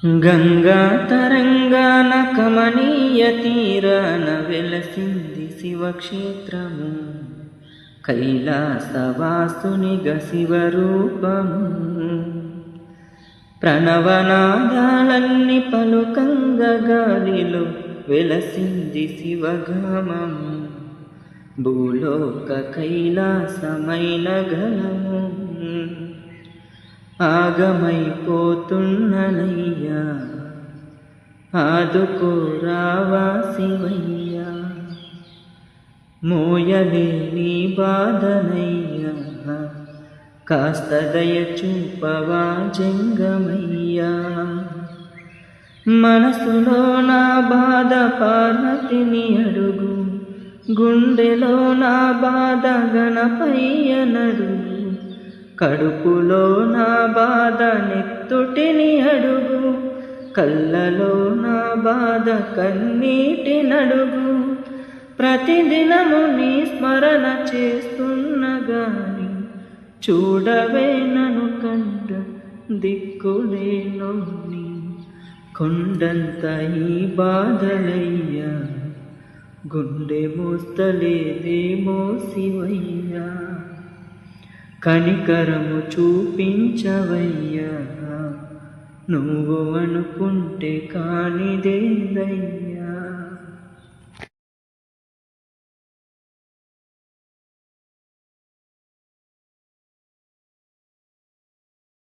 గంగా తరంగాన కమనీయ తీరాన వెలసింది శివక్షేత్రము. కైలాసవాసునిగా శివరూపము. ప్రణవనాదాలన్నీ పలుకంగా గాలిలో వెలసింది శివగామము. భూలోక కైలాసమైన గలము. ఆగమైపోతున్ననయ్యా, ఆదుకోరావా శివయ్యా. మోయలేని బాధనయ్యా, కాస్త దయ చూపవా జంగమయ్యా. మనసులో నా బాధ పార్వతిని అడుగు, గుండెలో నా బాధ గణపయ్యనడుగు. కడుపులో నా బాధ నెత్తుటిని అడుగు, కళ్ళలో నా బాధ కన్నీటినడుగు. ప్రతిదినము నీ స్మరణ చేస్తున్నగాని చూడవే నను కంట దిక్కులేనోని. కొండంత ఈ బాధలయ్యా, గుండె మోస్తలేదేమో శివయ్యా. కనికరము చూపించవయ్యా, నువ్వు అనుకుంటే కానిదేదయ్యా.